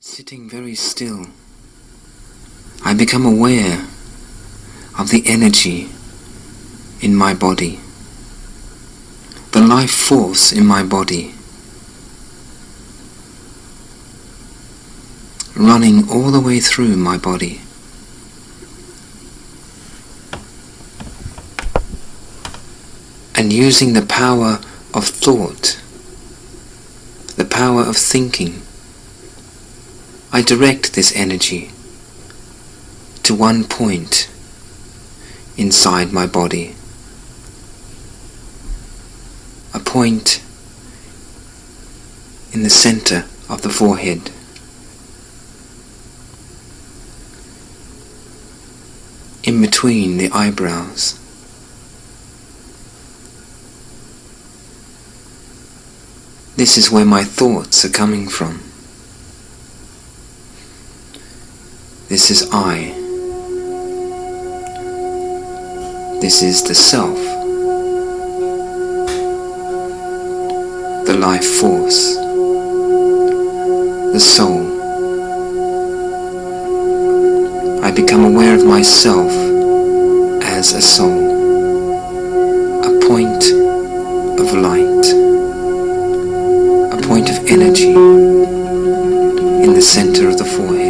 Sitting very still, I become aware of the energy in my body, the life force in my body, running all the way through my body. And using the power of thought, the power of thinking, I direct this energy to one point inside my body, a point in the center of the forehead. In between the eyebrows. This is where my thoughts are coming from. This is I. This is the self, the life force, the soul. I become aware of myself as a soul, a point of light, a point of energy in the center of the forehead.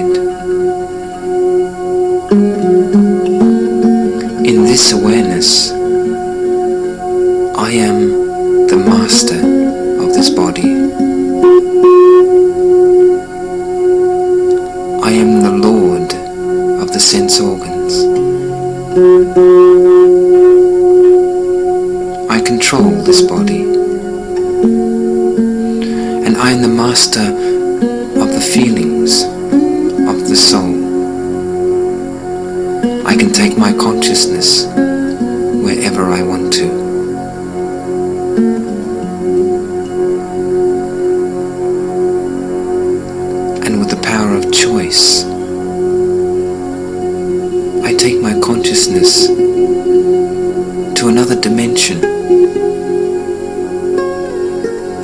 In this awareness, I am the master of this body. I am the Lord of the sense organs. I control this body, and I am the master of the feelings of the soul. I can take my consciousness wherever I want to. And with the power of choice, I take my consciousness to another dimension,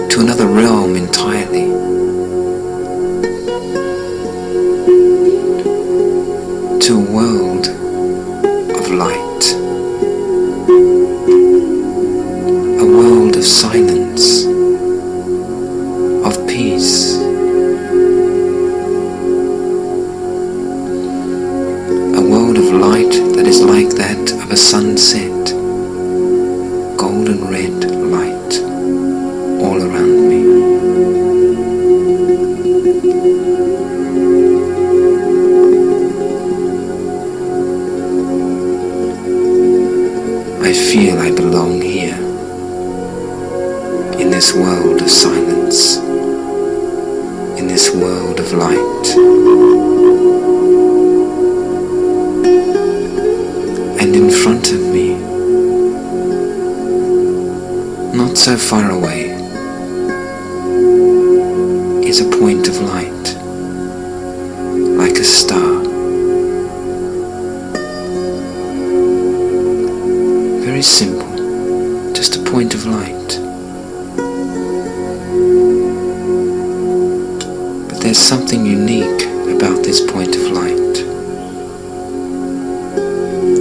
to another realm entirely. To a world of light, a world of silence, of peace, a world of light that is like that of a sunset, golden red light all around me. I feel I belong here, in this world of silence, in this world of light. And in front of me, not so far away, is a point of light, like a star. Very simple, just a point of light. But there's something unique about this point of light.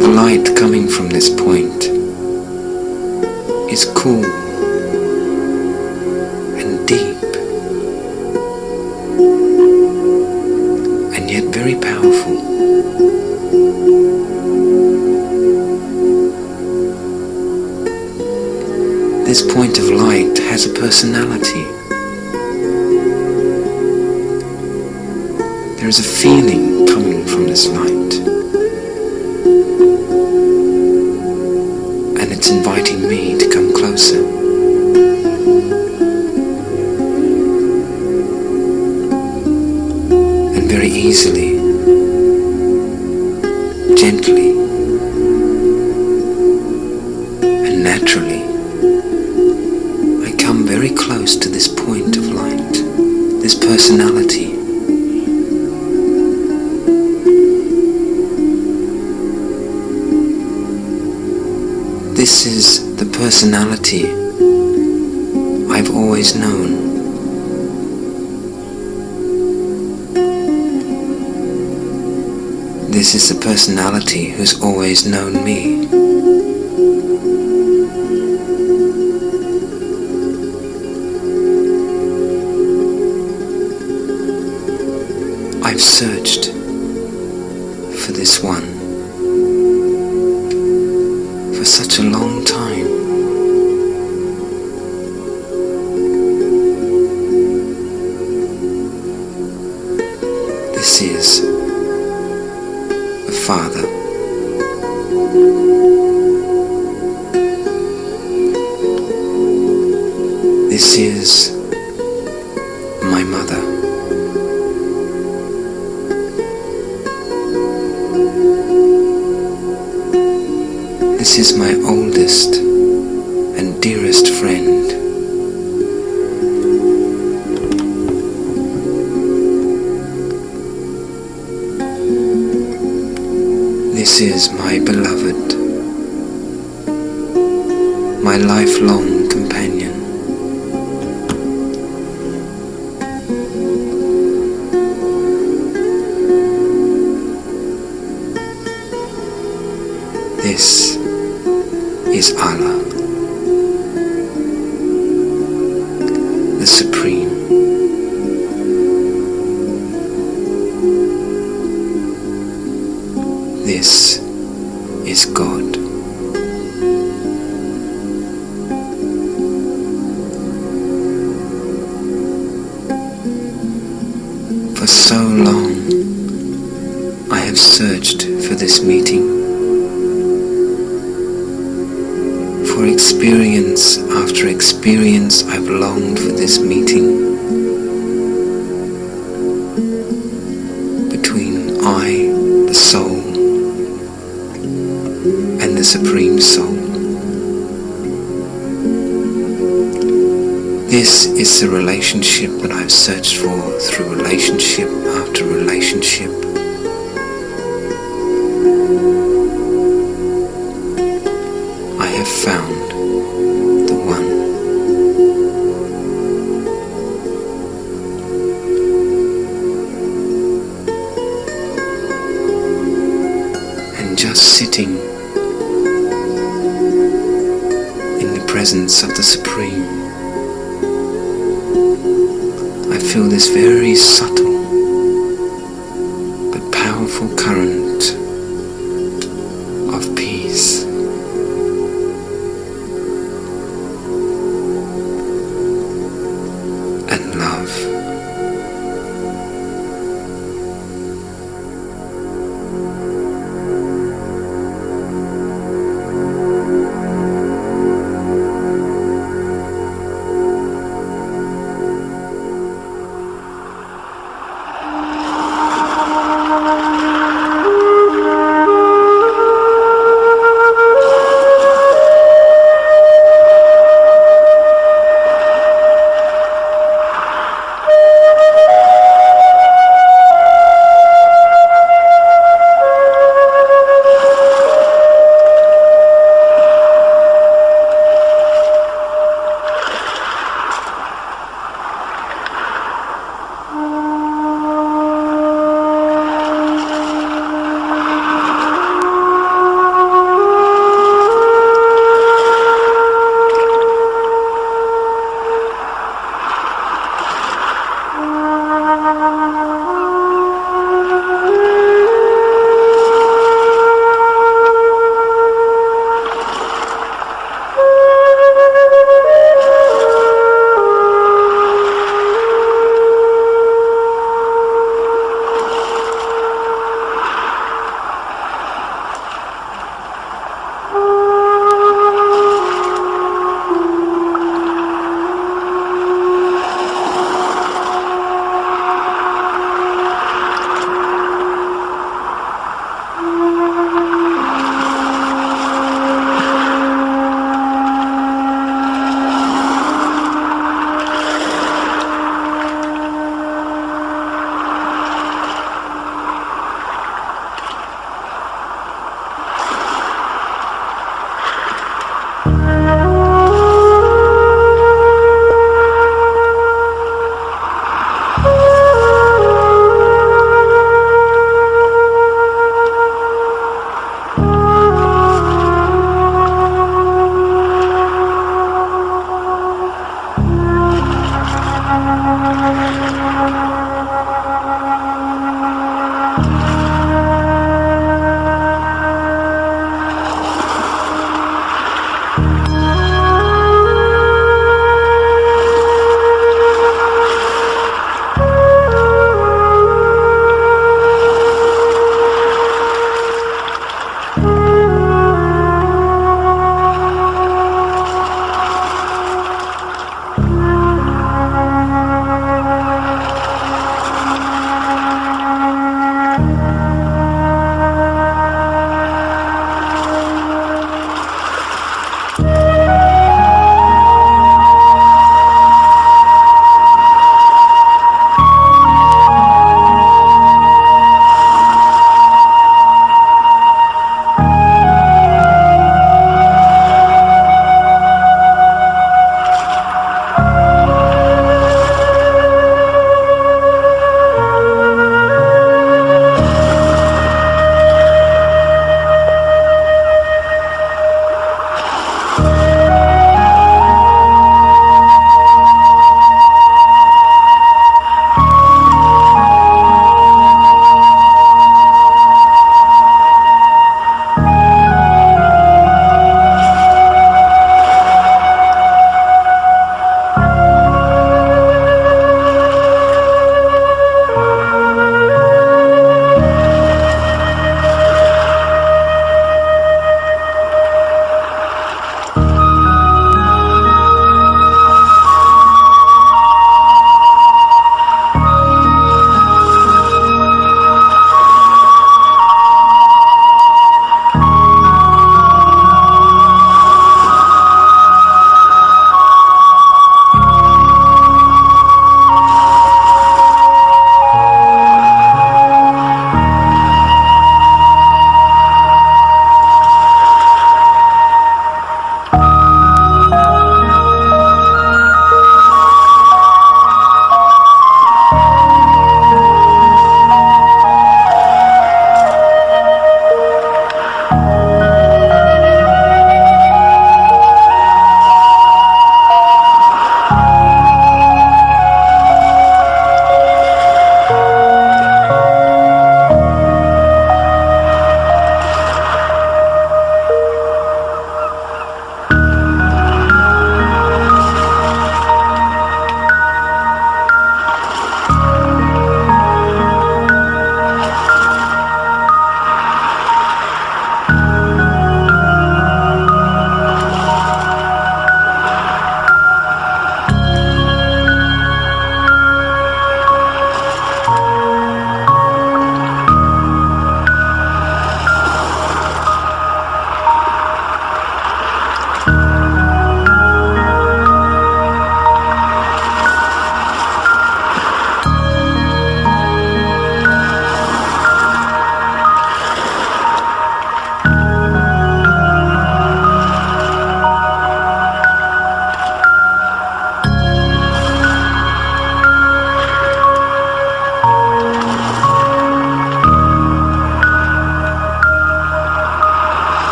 The light coming from this point is cool and deep and yet very powerful. This point of light has a personality. There is a feeling coming from this light, and it's inviting me to come closer. And very easily, gently, and naturally, very close to this point of light, this personality. This is the personality I've always known. This is the personality who's always known me. I've searched for this one for such a long time. This is the Father. This is my mother. This is my oldest and dearest friend. This is my beloved, my lifelong companion. This is Allah, the Supreme. This is God. For so long I have searched for this meeting. For experience after experience I've longed for this meeting between I, the soul, and the Supreme Soul. This is the relationship that I've searched for through relationship after relationship. I have found the one. And just sitting in the presence of the Supreme, I feel this very subtle but powerful current of peace. And love.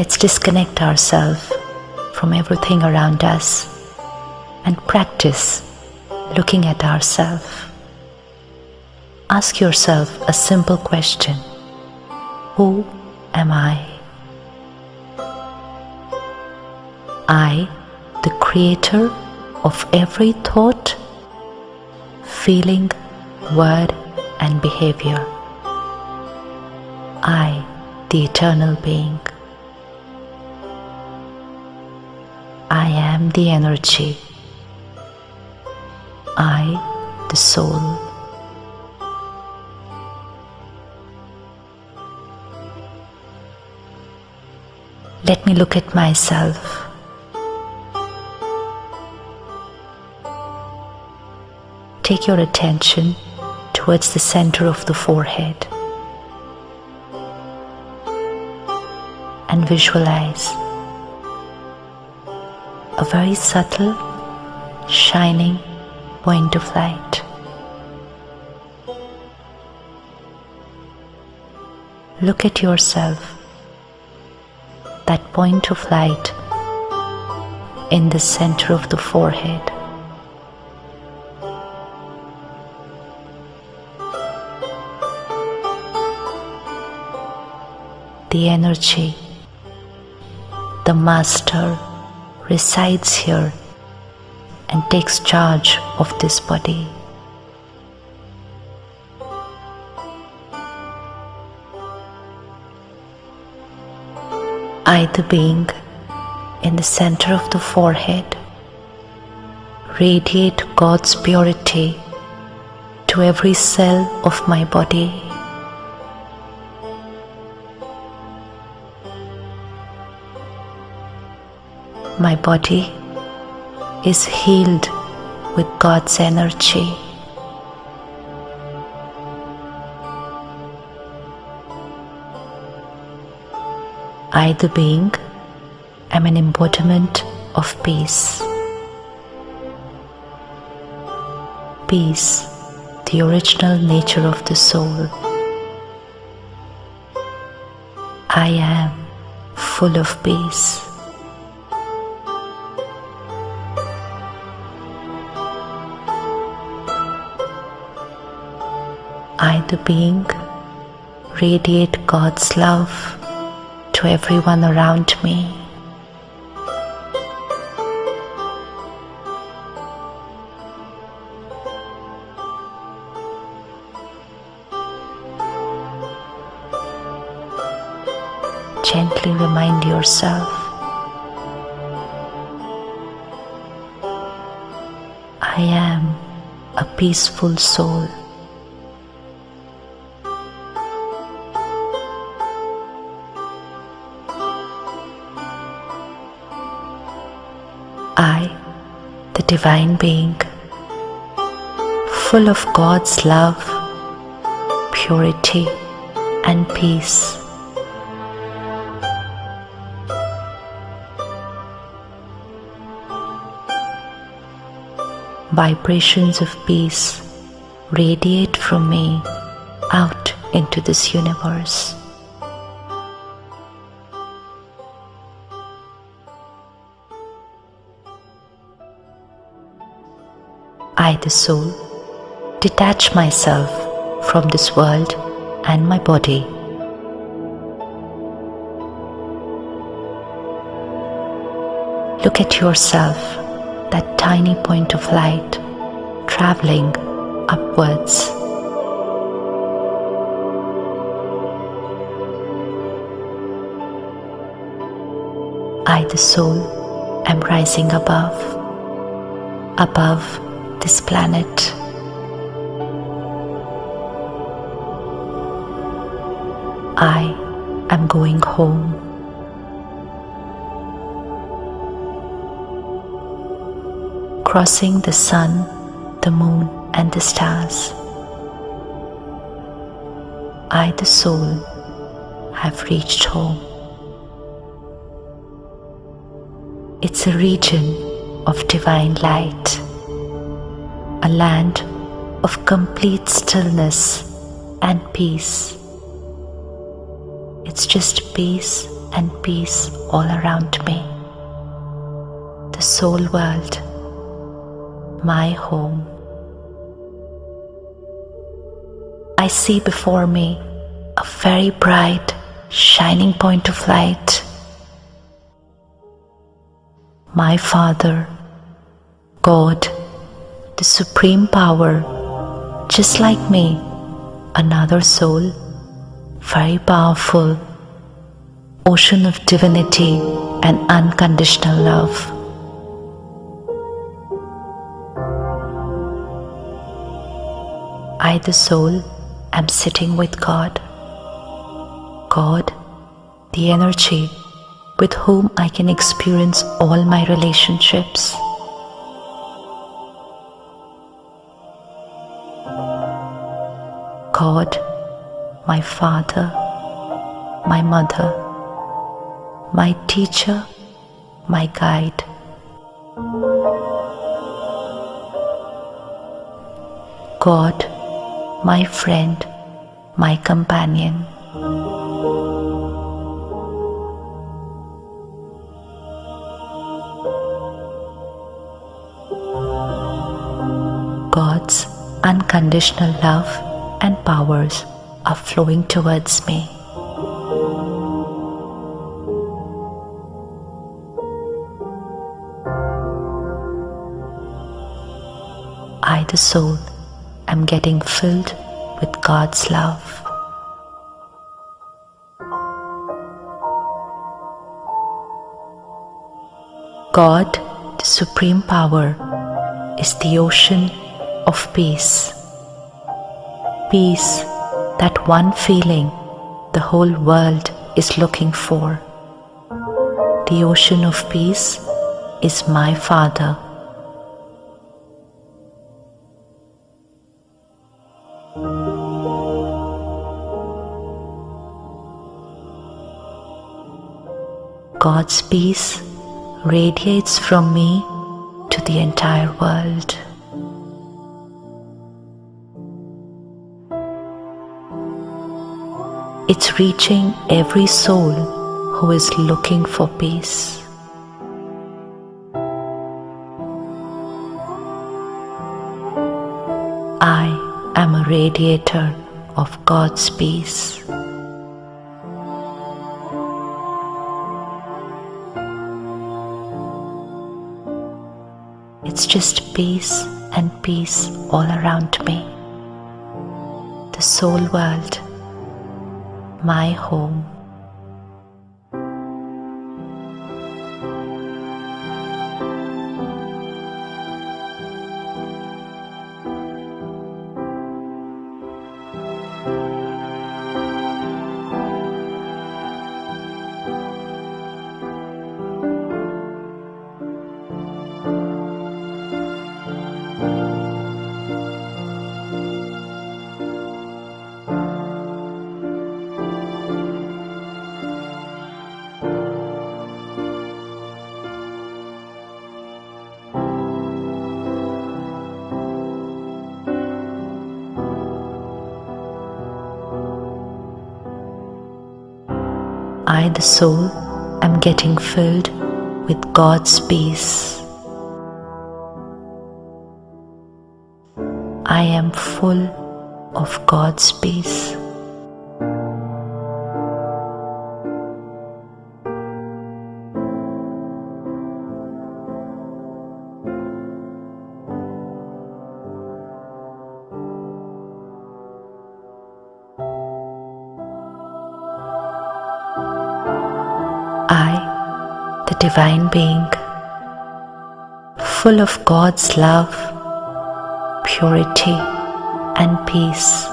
Let's disconnect ourselves from everything around us and practice looking at ourselves. Ask yourself a simple question. Who am I? I, the creator of every thought, feeling, word, and behavior. I, the eternal being. I am the energy. I, the soul. Let me look at myself. Take your attention towards the center of the forehead and visualize a very subtle, shining point of light. Look at yourself, that point of light in the center of the forehead. The energy, the master, resides here and takes charge of this body. I, the being, in the center of the forehead, radiate God's purity to every cell of my body. My body is healed with God's energy. I, the being, am an embodiment of peace. Peace, the original nature of the soul. I am full of peace. I, the being, radiate God's love to everyone around me. Gently remind yourself, I am a peaceful soul. I, the divine being, full of God's love, purity, and peace. Vibrations of peace radiate from me out into this universe. I, the soul, detach myself from this world and my body. Look at yourself, that tiny point of light traveling upwards. I, the soul, am rising above this planet. I am going home. Crossing the sun, the moon, and the stars. I, the soul, have reached home. It's a region of divine light, a land of complete stillness and peace. It's just peace and peace all around me. The soul world, my home. I see before me a very bright, shining point of light. My Father, God, the Supreme Power, just like me, another soul, very powerful, ocean of divinity and unconditional love. I, the soul, am sitting with God. God, the energy with whom I can experience all my relationships. God, my Father, my Mother, my teacher, my guide. God, my friend, my companion. God's unconditional love and powers are flowing towards me. I, the soul, am getting filled with God's love. God, the Supreme Power, is the ocean of peace. Peace, that one feeling the whole world is looking for. The ocean of peace is my Father. God's peace radiates from me to the entire world. It's reaching every soul who is looking for peace. I am a radiator of God's peace. It's just peace and peace all around me. The soul world, my home. I, the soul, am getting filled with God's peace. I am full of God's peace. I, the Divine Being, full of God's love, purity, and peace.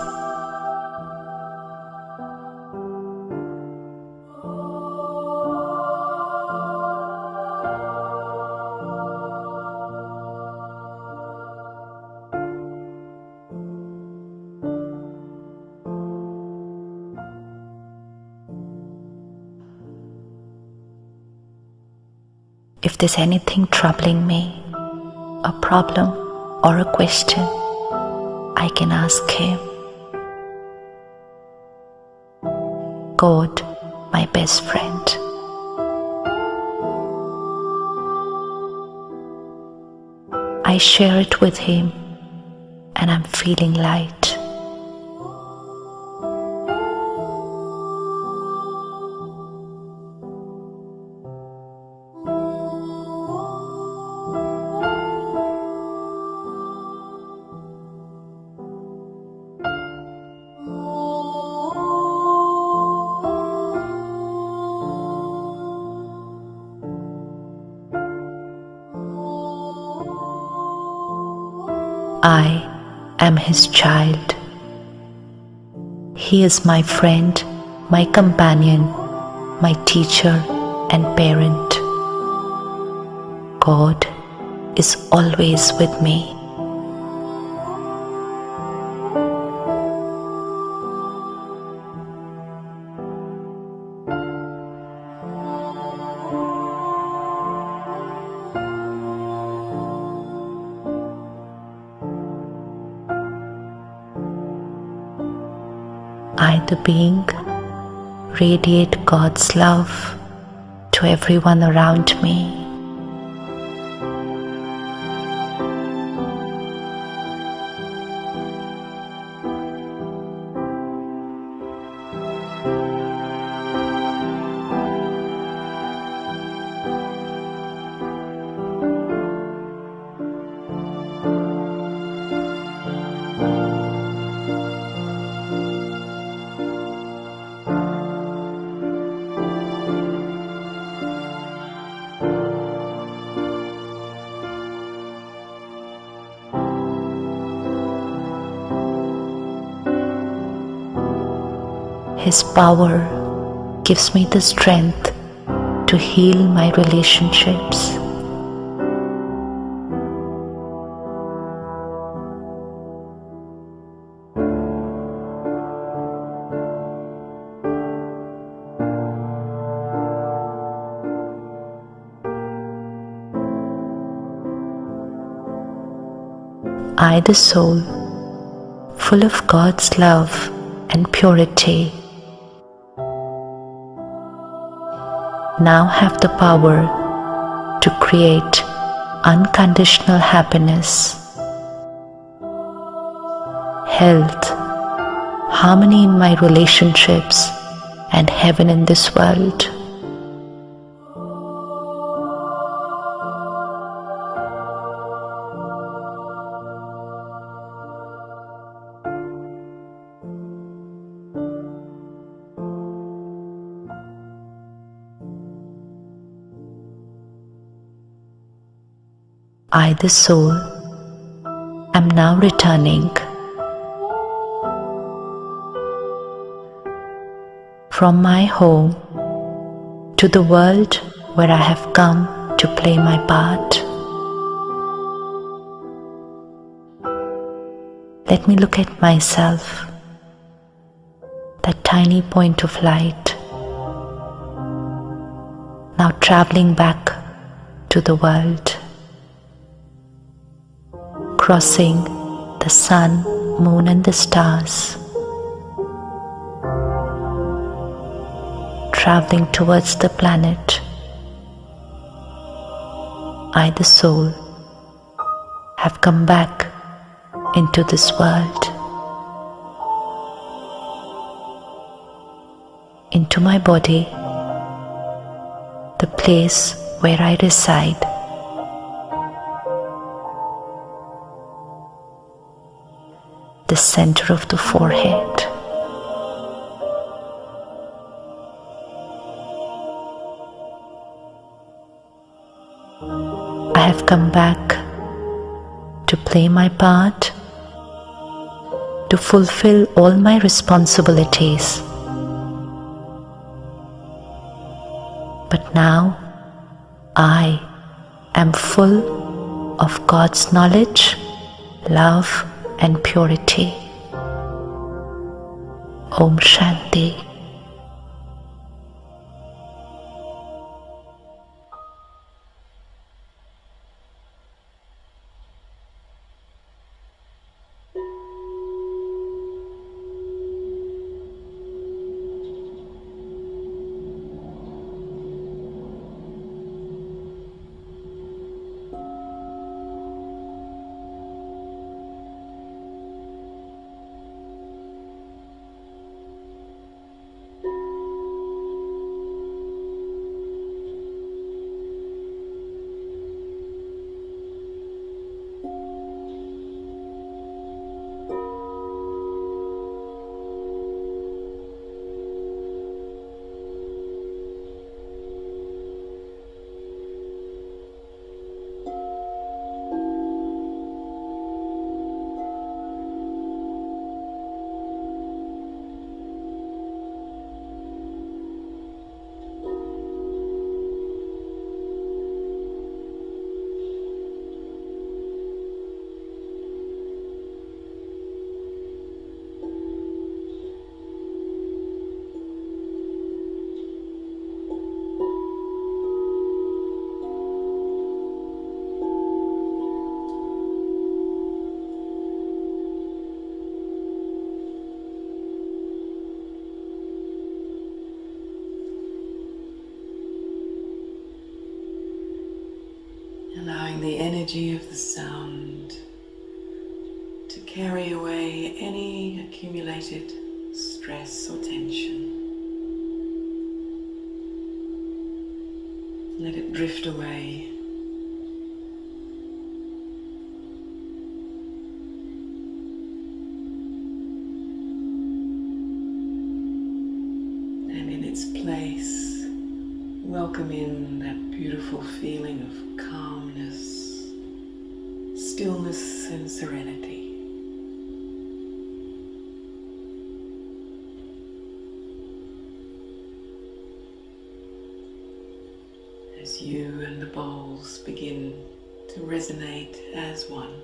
If there's anything troubling me, a problem or a question, I can ask Him. God, my best friend. I share it with Him and I'm feeling light. I am His child. He is my friend, my companion, my teacher and parent. God is always with me. I, the being, radiate God's love to everyone around me. His power gives me the strength to heal my relationships. I, the soul, full of God's love and purity, now have the power to create unconditional happiness, health, harmony in my relationships, and heaven in this world. I, the soul, am now returning from my home to the world where I have come to play my part. Let me look at myself, that tiny point of light, now traveling back to the world, crossing the sun, moon and the stars, traveling towards the planet. I, the soul, have come back into this world, into my body, the place where I reside. The center of the forehead. I have come back to play my part, to fulfill all my responsibilities. But now I am full of God's knowledge, love, and purity. Om Shanti. allowing the energy of the sound to carry away any accumulated stress or tension. Let it drift away. And in its place, welcome in that beautiful feeling of calmness, stillness and serenity. As you and the bowls begin to resonate as one.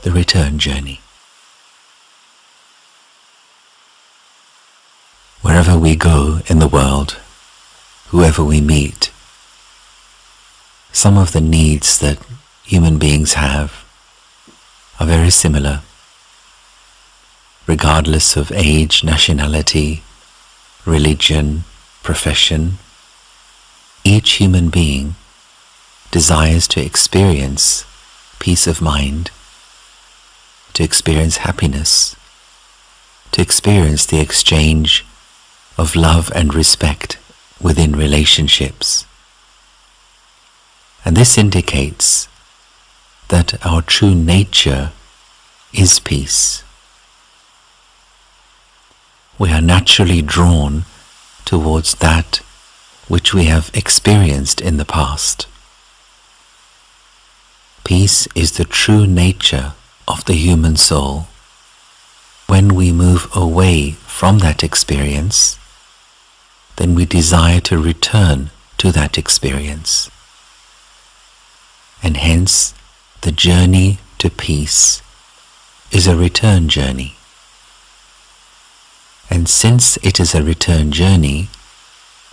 the return journey. Wherever we go in the world, whoever we meet, some of the needs that human beings have are very similar, regardless of age, nationality, religion, profession. Each human being desires to experience peace of mind, to experience happiness, to experience the exchange of love and respect within relationships. And this indicates that our true nature is peace. We are naturally drawn towards that which we have experienced in the past. Peace is the true nature of the human soul. When we move away from that experience, then we desire to return to that experience. And hence, the journey to peace is a return journey. And since it is a return journey,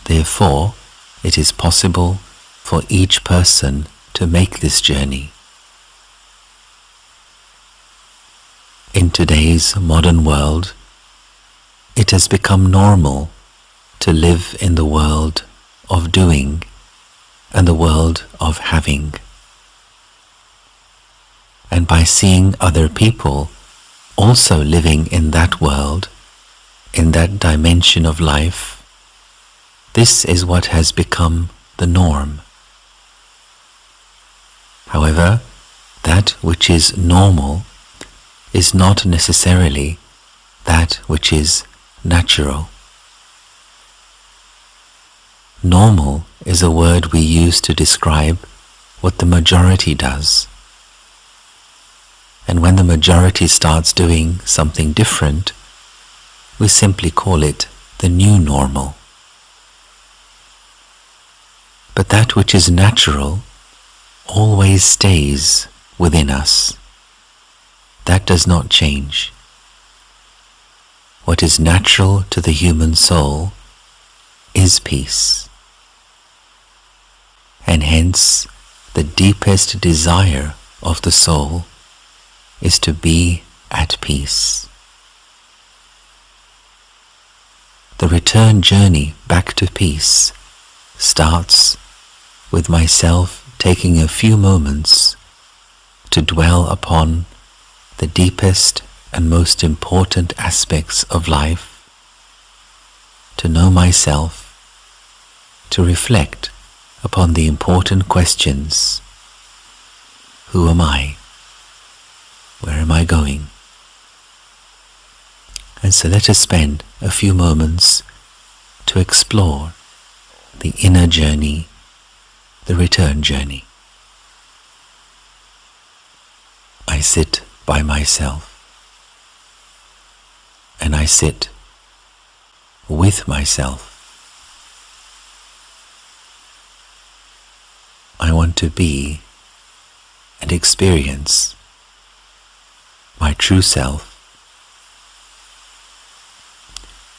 therefore, it is possible for each person to make this journey. In today's modern world, it has become normal to live in the world of doing and the world of having. And by seeing other people also living in that world, in that dimension of life, this is what has become the norm. However, that which is normal is not necessarily that which is natural. Normal is a word we use to describe what the majority does. And when the majority starts doing something different, we simply call it the new normal. But that which is natural always stays within us. That does not change. What is natural to the human soul is peace. And hence, the deepest desire of the soul is to be at peace. The return journey back to peace starts with myself taking a few moments to dwell upon the deepest and most important aspects of life, to know myself, to reflect upon the important questions. Who am I? Where am I going? And so let us spend a few moments to explore the inner journey, the return journey. I sit by myself, and I sit with myself. I want to be and experience my true self,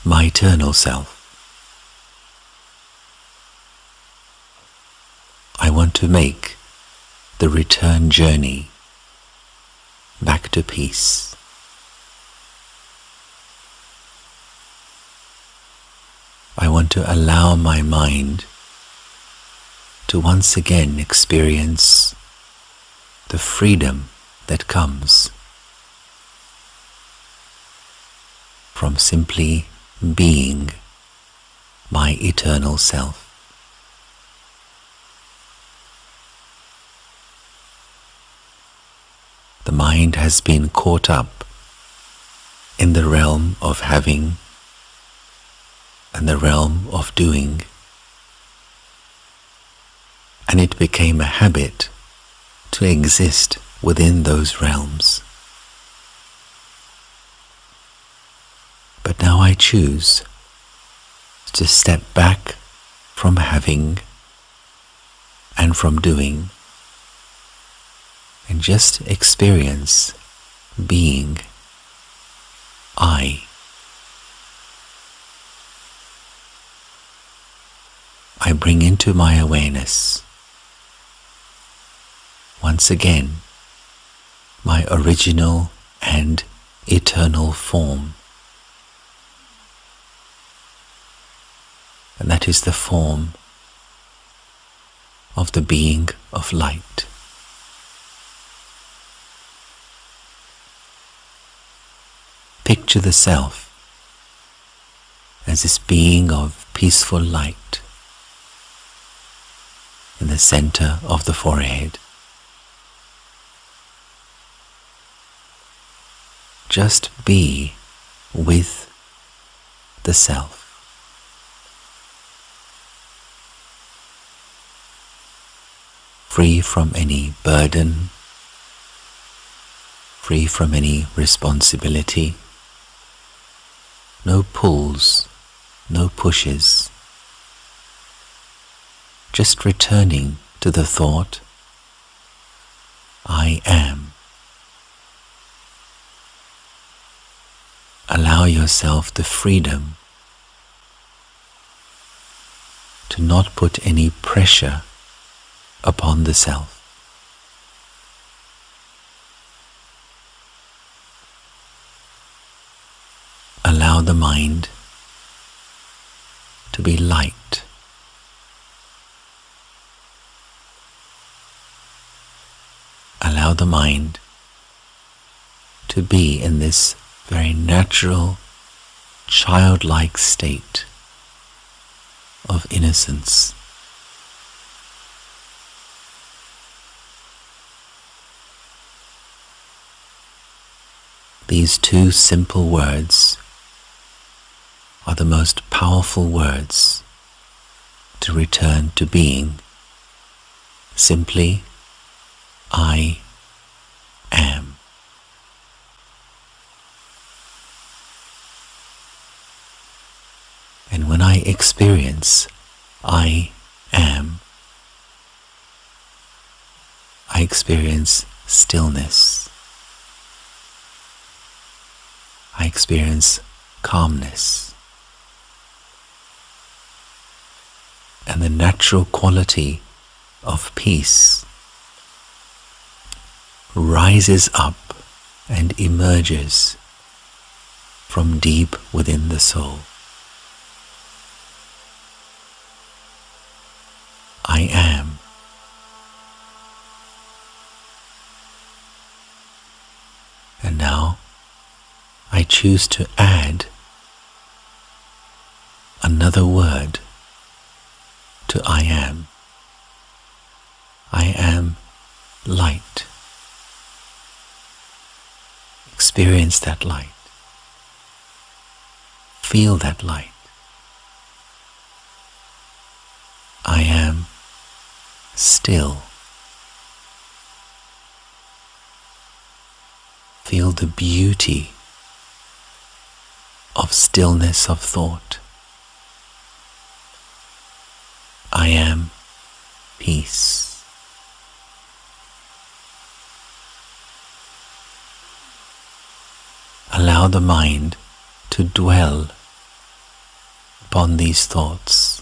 my eternal self. I want to make the return journey back to peace. I want to allow my mind to once again experience the freedom that comes from simply being my eternal self. The mind has been caught up in the realm of having and the realm of doing, and it became a habit to exist within those realms. But now I choose to step back from having and from doing and just experience being, I bring into my awareness once again my original and eternal form, and that is the form of the being of light. Picture the self as this being of peaceful light in the center of the forehead. Just be with the self. Free from any burden, free from any responsibility, no pulls, no pushes, just returning to the thought, I am. Allow yourself the freedom to not put any pressure upon the self. Allow the mind to be light. Allow the mind to be in this very natural, childlike state of innocence. These two simple words are the most powerful words to return to being. Simply, I am. And when I experience I am, I experience stillness. I experience calmness. And the natural quality of peace rises up and emerges from deep within the soul. I am. And now I choose to add another word to I am. I am light. Experience that light. Feel that light. I am still. Feel the beauty of stillness of thought. I am peace. Allow the mind to dwell upon these thoughts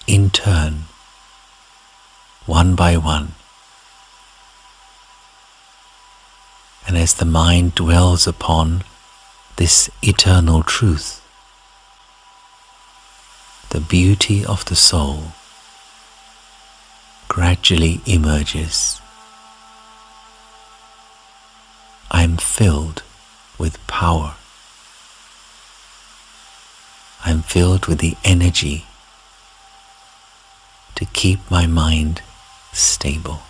in turn, one by one. And as the mind dwells upon this eternal truth, the beauty of the soul gradually emerges. I am filled with power. I am filled with the energy to keep my mind stable.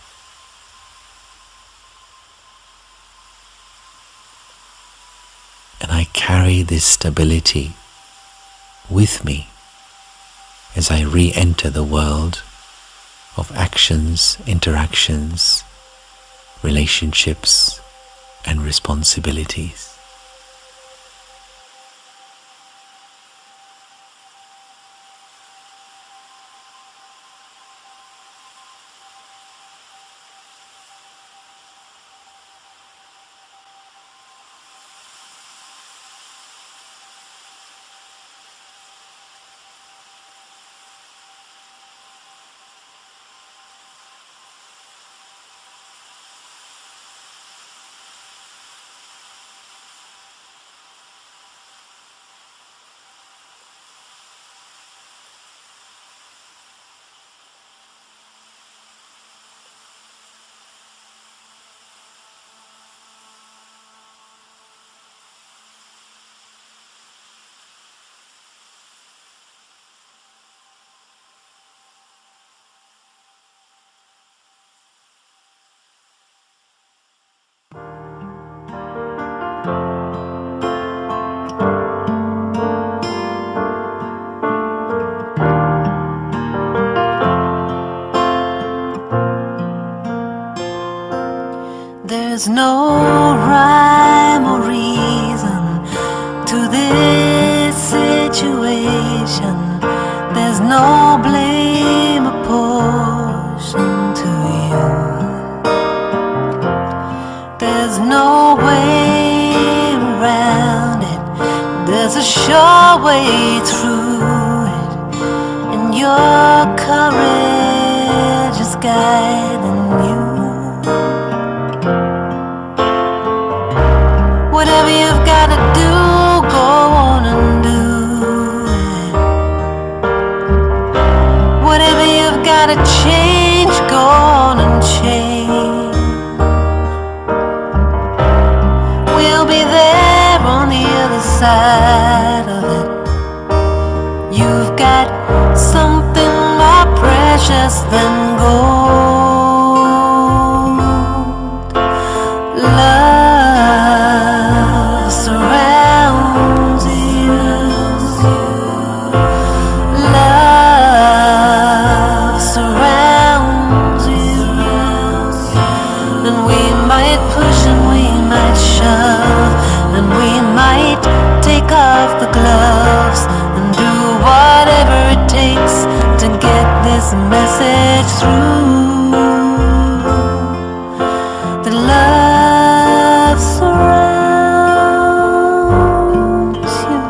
And I carry this stability with me as I re-enter the world of actions, interactions, relationships, and responsibilities. to this situation, there's no blame apportioned to you. There's no way around it, there's a sure way through it, and your courage is guiding you. Whatever you've got to do, go on and do it. Whatever you've got to change, go on and change. We'll be there on the other side of it. You've got something more precious than gold. Love surrounds you. Love surrounds you. And we might push and we might shove, and we might take off the gloves and do whatever it takes to get this message through. The love surrounds you.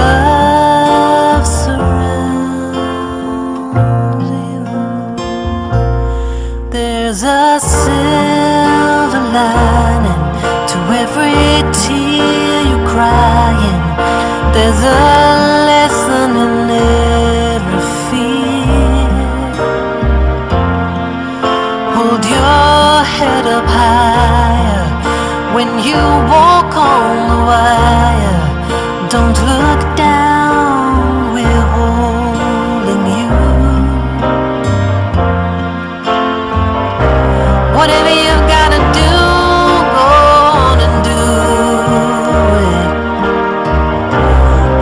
Love surrounds you. There's a silver lining to every tear you're crying. There's a lesson in every fear. Hold your head up higher when you walk on the wire. Don't look down, we're holding you. Whatever you've got to do, go on and do it.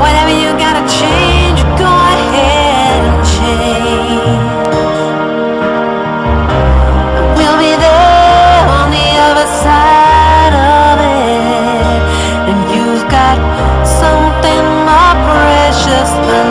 Whatever you gotta change, go ahead and change. We'll be there on the other side of it, and you've got something more precious than